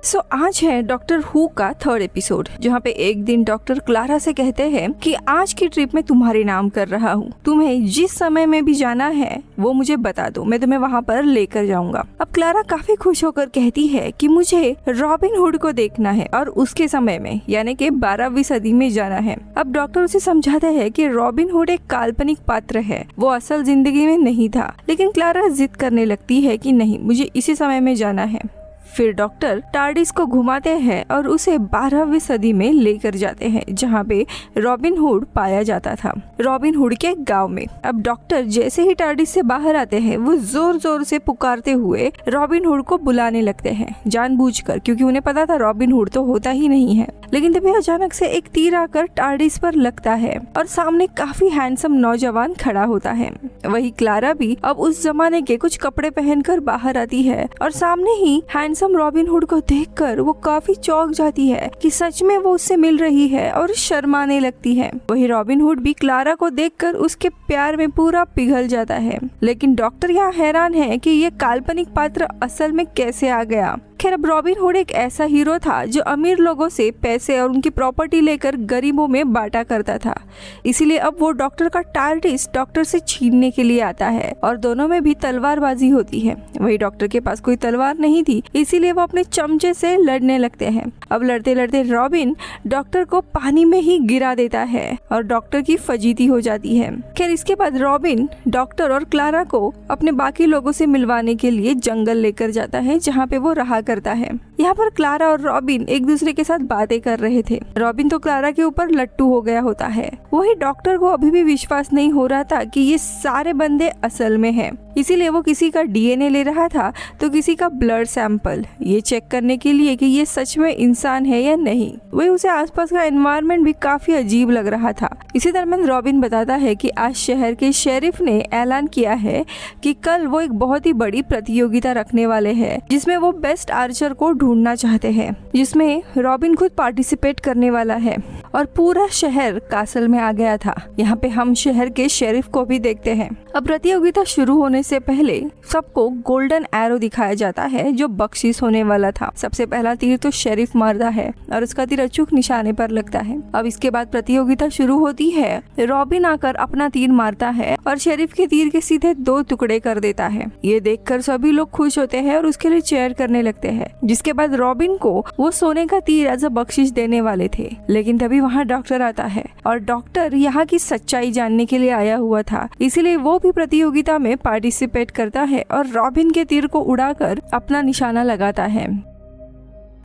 आज है डॉक्टर हू का 3rd एपिसोड, जहाँ पे एक दिन डॉक्टर क्लारा से कहते हैं कि आज की ट्रिप में तुम्हारे नाम कर रहा हूँ, तुम्हें जिस समय में भी जाना है वो मुझे बता दो, मैं तुम्हें वहाँ पर लेकर जाऊंगा। अब क्लारा काफी खुश होकर कहती है कि मुझे रॉबिन हुड को देखना है और उसके समय में यानी कि 12वीं सदी में जाना है। अब डॉक्टर उसे समझाते हैं कि रॉबिन हुड एक काल्पनिक पात्र है, वो असल जिंदगी में नहीं था, लेकिन क्लारा जिद करने लगती है कि नहीं, मुझे इसी समय में जाना है। फिर डॉक्टर टार्डिस को घुमाते हैं और उसे 12वीं सदी में लेकर जाते हैं, जहाँ पे रॉबिन हुड पाया जाता था, रॉबिन हुड के गांव में। अब डॉक्टर जैसे ही टार्डिस से बाहर आते हैं, वो जोर जोर से पुकारते हुए रॉबिन हुड को बुलाने लगते हैं, जानबूझकर, क्योंकि उन्हें पता था रॉबिन हुड तो होता ही नहीं है। लेकिन तभी अचानक से एक तीर आकर टार्डिस पर लगता है और सामने काफी हैंडसम नौजवान खड़ा होता है। वही क्लारा भी अब उस जमाने के कुछ कपड़े पहनकर बाहर आती है और सामने ही हैंडसम रॉबिन हुड को देखकर वो काफी चौंक जाती है कि सच में वो उससे मिल रही है और शर्माने लगती है। वही रॉबिन हुड भी क्लारा को देखकर उसके प्यार में पूरा पिघल जाता है। लेकिन डॉक्टर यहाँ हैरान है कि ये काल्पनिक पात्र असल में कैसे आ गया। खैर, अब रॉबिन हुड एक ऐसा हीरो था जो अमीर लोगों से पैसे और उनकी प्रॉपर्टी लेकर गरीबों में बांटा करता था। इसीलिए अब वो डॉक्टर का टार्डिस डॉक्टर से छीनने के लिए आता है और दोनों में भी तलवारबाजी होती है। वही डॉक्टर के पास कोई तलवार नहीं थी, इसीलिए वो अपने चमचे से लड़ने लगते हैं। अब लड़ते लड़ते रॉबिन डॉक्टर को पानी में ही गिरा देता है और डॉक्टर की फजीती हो जाती है। खैर, इसके बाद रॉबिन डॉक्टर और क्लारा को अपने बाकी लोगों से मिलवाने के लिए जंगल लेकर जाता है, जहाँ पे वो रहा करता है। यहाँ पर क्लारा और रॉबिन एक दूसरे के साथ बातें कर रहे थे। रॉबिन तो क्लारा के ऊपर लट्टू हो गया होता है। वही डॉक्टर को अभी भी विश्वास नहीं हो रहा था कि ये सारे बंदे असल में हैं। इसीलिए वो किसी का डीएनए ले रहा था तो किसी का ब्लड सैंपल, ये चेक करने के लिए कि ये सच में इंसान है या नहीं। वही उसे आसपास का एनवायरनमेंट भी काफी अजीब लग रहा था। इसी दरमियान रॉबिन बताता है कि आज शहर के शेरिफ ने ऐलान किया है कि कल वो एक बहुत ही बड़ी प्रतियोगिता रखने वाले हैं, जिसमें वो बेस्ट आर्चर को ढूंढना चाहते हैं, जिसमें रॉबिन खुद पार्टिसिपेट करने वाला है। और पूरा शहर कासल में आ गया था। यहाँ पे हम शहर के शेरिफ को भी देखते हैं। अब प्रतियोगिता शुरू होने से पहले सबको गोल्डन एरो दिखाया जाता है, जो बख्शीश होने वाला था। सबसे पहला तीर तो शेरिफ मारता है और उसका तीर अचूक निशाने पर लगता है। अब इसके बाद प्रतियोगिता शुरू होती है। रॉबिन आकर अपना तीर मारता है और शेरिफ के तीर के सीधे 2 टुकड़े कर देता है। ये देखकर सभी लोग खुश होते हैं और उसके लिए चीयर करने लगते हैं। जिसके बाद रॉबिन को वो सोने का तीर एज अ बख्शीश देने वाले थे, लेकिन तभी वहाँ डॉक्टर आता है और डॉक्टर यहाँ की सच्चाई जानने के लिए आया हुआ था, इसीलिए वो भी प्रतियोगिता में पार्टिसिपेट करता है और रॉबिन के तीर को उड़ाकर अपना निशाना लगाता है।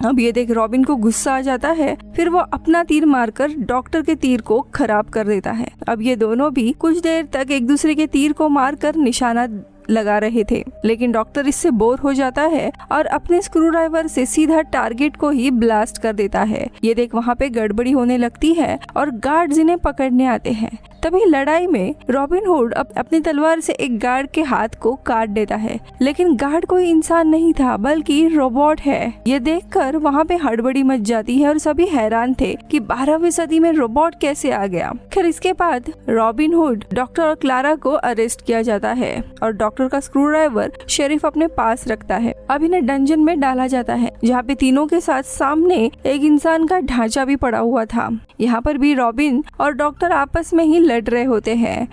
अब ये देख रॉबिन को गुस्सा आ जाता है, फिर वो अपना तीर मारकर डॉक्टर के तीर को खराब कर देता है। अब ये दोनों भी कुछ देर तक एक दूसरे के तीर को मारकर निशाना लगा रहे थे, लेकिन डॉक्टर इससे बोर हो जाता है और अपने स्क्रू ड्राइवर से सीधा टारगेट को ही ब्लास्ट कर देता है। ये देख वहाँ पे गड़बड़ी होने लगती है और गार्ड्स इन्हें पकड़ने आते हैं। तभी लड़ाई में रॉबिन हुड अपनी तलवार से एक गार्ड के हाथ को काट देता है, लेकिन गार्ड कोई इंसान नहीं था बल्कि रोबोट है। ये देखकर वहाँ पे हड़बड़ी मच जाती है और सभी हैरान थे कि 12वीं सदी में रोबोट कैसे आ गया। खैर, इसके बाद रॉबिन हुड, डॉक्टर और क्लारा को अरेस्ट किया जाता है और डॉक्टर का स्क्रू ड्राइवर शेरिफ अपने पास रखता है। अब इन्हें डंजन में डाला जाता है, जहाँ पे तीनों के साथ सामने एक इंसान का ढांचा भी पड़ा हुआ था। यहाँ पर भी रॉबिन और डॉक्टर आपस में ही लड़ रहे होते हैं।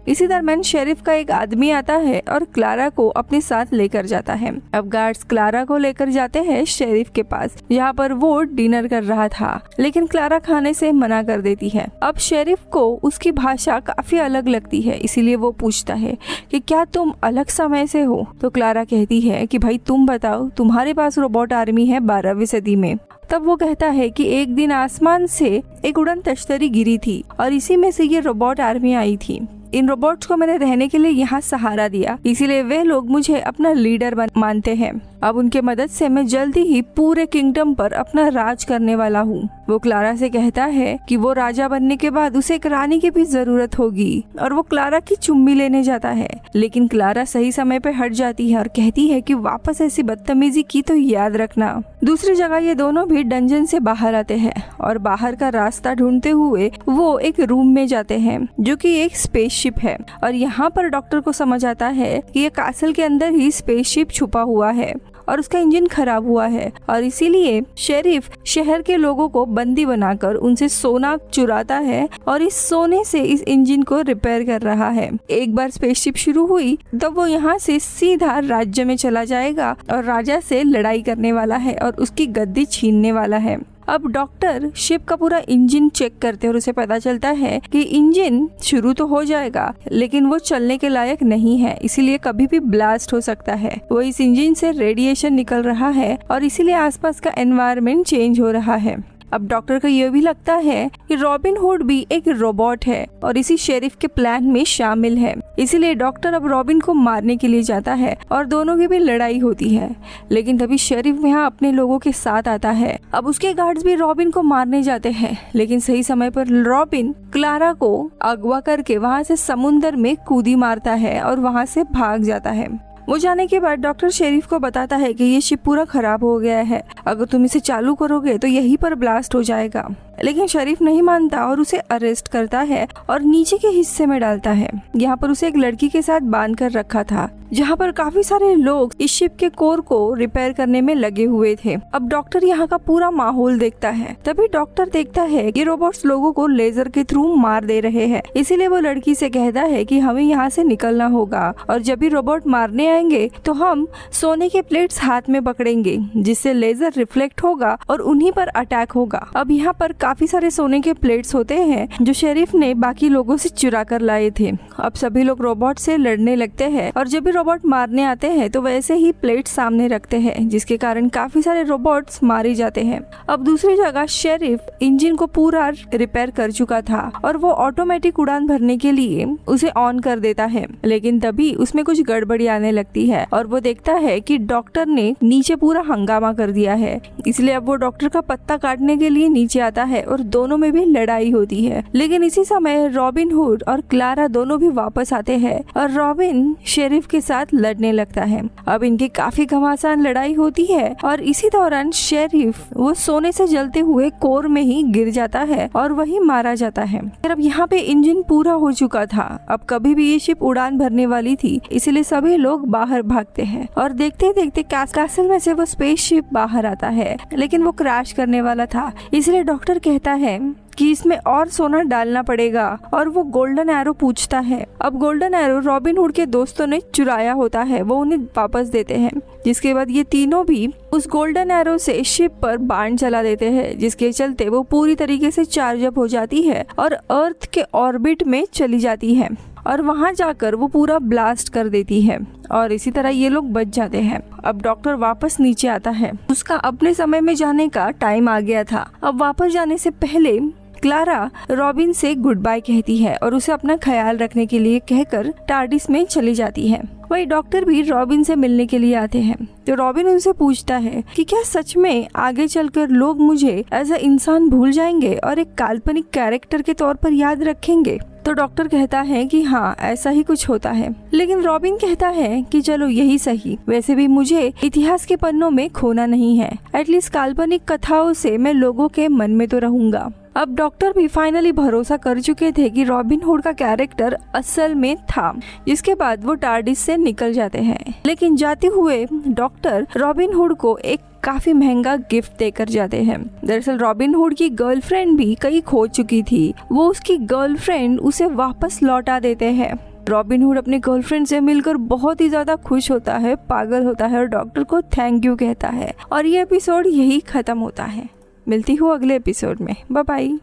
इसी दरमियान शेरिफ का एक आदमी आता है और क्लारा को अपने साथ लेकर जाता है। अब गार्ड्स क्लारा को लेकर जाते हैं शेरिफ के पास, जहाँ पर वो डिनर कर रहा था, लेकिन क्लारा खाने से मना कर देती है। अब शेरिफ को उसकी भाषा काफी अलग लगती है, इसीलिए वो पूछता है कि क्या तुम अलग समय से हो? तो क्लारा कहती है कि भाई तुम बताओ, तुम्हारे पास रोबोट आर्मी है 12वीं सदी में। तब वो कहता है कि एक दिन आसमान से एक उड़न तश्तरी गिरी थी और इसी में से ये रोबोट आर्मी आई थी। इन रोबोट्स को मैंने रहने के लिए यहाँ सहारा दिया, इसीलिए वे लोग मुझे अपना लीडर मानते हैं। अब उनके मदद से मैं जल्दी ही पूरे किंगडम पर अपना राज करने वाला हूँ। वो क्लारा से कहता है कि वो राजा बनने के बाद उसे एक रानी की भी जरूरत होगी और वो क्लारा की चुम्मी लेने जाता है, लेकिन क्लारा सही समय पे हट जाती है और कहती है कि वापस ऐसी बदतमीजी की तो याद रखना। दूसरी जगह ये दोनों भी डंजन से बाहर आते हैं और बाहर का रास्ता ढूंढते हुए वो एक रूम में जाते हैं, जो कि एक स्पेसशिप है। और यहाँ पर डॉक्टर को समझ आता है कि ये कासल के अंदर ही स्पेसशिप छुपा हुआ है और उसका इंजन खराब हुआ है और इसीलिए शेरिफ शहर के लोगों को बंदी बनाकर उनसे सोना चुराता है और इस सोने से इस इंजन को रिपेयर कर रहा है। एक बार स्पेसशिप शुरू हुई तो वो यहाँ से सीधा राज्य में चला जाएगा और राजा से लड़ाई करने वाला है और उसकी गद्दी छीनने वाला है। अब डॉक्टर शिप का पूरा इंजन चेक करते हैं और उसे पता चलता है कि इंजन शुरू तो हो जाएगा लेकिन वो चलने के लायक नहीं है, इसीलिए कभी भी ब्लास्ट हो सकता है। वो इस इंजन से रेडिएशन निकल रहा है और इसीलिए आसपास का एनवायरनमेंट चेंज हो रहा है। अब डॉक्टर को यह भी लगता है कि रॉबिन हुड भी एक रोबोट है और इसी शेरिफ के प्लान में शामिल है, इसीलिए डॉक्टर अब रॉबिन को मारने के लिए जाता है और दोनों की भी लड़ाई होती है। लेकिन तभी शेरिफ यहाँ अपने लोगों के साथ आता है। अब उसके गार्ड्स भी रॉबिन को मारने जाते हैं लेकिन सही समय पर रॉबिन क्लारा को अगवा करके वहाँ से समुंदर में कूदी मारता है और वहाँ से भाग जाता है। वो जाने के बाद डॉक्टर शेरिफ को बताता है कि ये शिप पूरा खराब हो गया है, अगर तुम इसे चालू करोगे तो यहीं पर ब्लास्ट हो जाएगा। लेकिन शेरिफ नहीं मानता और उसे अरेस्ट करता है और नीचे के हिस्से में डालता है। यहाँ पर उसे एक लड़की के साथ बांध कर रखा था जहाँ पर काफी सारे लोग इस शिप के कोर को रिपेयर करने में लगे हुए थे। अब डॉक्टर यहाँ का पूरा माहौल देखता है, तभी डॉक्टर देखता है कि रोबोट्स लोगों को लेजर के थ्रू मार दे रहे हैं। इसीलिए वो लड़की से कहता है कि हमें यहाँ से निकलना होगा और जब भी रोबोट मारने आएंगे तो हम सोने के प्लेट्स हाथ में पकड़ेंगे जिससे लेजर रिफ्लेक्ट होगा और उन्हीं पर अटैक होगा। अब यहाँ पर काफी सारे सोने के प्लेट्स होते हैं जो शेरिफ ने बाकी लोगों से चुरा कर लाए थे। अब सभी लोग रोबोट से लड़ने लगते हैं और जब भी रोबोट मारने आते हैं तो वैसे ही प्लेट सामने रखते हैं जिसके कारण काफी सारे रोबोट्स मारे जाते हैं। अब दूसरी जगह शेरिफ इंजन को पूरा रिपेयर कर चुका था और वो ऑटोमेटिक उड़ान भरने के लिए उसे ऑन कर देता है, लेकिन तभी उसमें कुछ गड़बड़ी आने लगती है और वो देखता है कि डॉक्टर ने नीचे पूरा हंगामा कर दिया है। इसलिए अब वो डॉक्टर का पत्ता काटने के लिए नीचे आता है और दोनों में भी लड़ाई होती है। लेकिन इसी समय रॉबिन हुड और क्लारा दोनों भी वापस आते हैं और रॉबिन शेरिफ के साथ लड़ने लगता है। अब इनकी काफी घमासान लड़ाई होती है और इसी दौरान शेरिफ वो सोने से जलते हुए कोर में ही गिर जाता है और वही मारा जाता है। फिर अब यहाँ पे इंजन पूरा हो चुका था, अब कभी भी ये शिप उड़ान भरने वाली थी, इसलिए सभी लोग बाहर भागते हैं और देखते देखते कैसल में से वो स्पेसशिप बाहर आता है, लेकिन वो क्रैश करने वाला था। इसलिए डॉक्टर कहता है कि इसमें और सोना डालना पड़ेगा और वो गोल्डन एरो पूछता है। अब गोल्डन एरो रॉबिन हुड के दोस्तों ने चुराया होता है, वो उन्हें वापस देते हैं, जिसके बाद ये तीनों भी उस गोल्डन एरो से शिप पर बाण चला देते हैं, जिसके चलते वो पूरी तरीके से चार्ज अप हो जाती है और अर्थ के ऑर्बिट में चली जाती है और वहां जाकर वो पूरा ब्लास्ट कर देती है और इसी तरह ये लोग बच जाते हैं। अब डॉक्टर वापस नीचे आता है, उसका अपने समय में जाने का टाइम आ गया था। अब वापस जाने से पहले क्लारा रॉबिन से गुड बाय कहती है और उसे अपना ख्याल रखने के लिए कहकर टार्डिस में चली जाती है। वही डॉक्टर भी रॉबिन से मिलने के लिए आते हैं तो रॉबिन उनसे पूछता है कि क्या सच में आगे चलकर लोग मुझे एज अ इंसान भूल जाएंगे और एक काल्पनिक कैरेक्टर के तौर पर याद रखेंगे। तो डॉक्टर कहता है कि हाँ, ऐसा ही कुछ होता है। लेकिन रॉबिन कहता है कि चलो यही सही, वैसे भी मुझे इतिहास के पन्नों में खोना नहीं है, एटलीस्ट काल्पनिक कथाओं से मैं लोगों के मन में तो रहूंगा। अब डॉक्टर भी फाइनली भरोसा कर चुके थे कि रॉबिन हुड का कैरेक्टर असल में था, जिसके बाद वो टार्डिस से निकल जाते हैं। लेकिन जाते हुए डॉक्टर रॉबिन हुड को एक काफी महंगा गिफ्ट देकर जाते हैं। दरअसल रॉबिन हुड की गर्लफ्रेंड भी कहीं खो चुकी थी, वो उसकी गर्लफ्रेंड उसे वापस लौटा देते हैं। रॉबिन हुड अपने गर्लफ्रेंड से मिलकर बहुत ही ज्यादा खुश होता है, पागल होता है और डॉक्टर को थैंक यू कहता है और ये एपिसोड यही खत्म होता है। मिलती हूँ अगले एपिसोड में। Bye bye.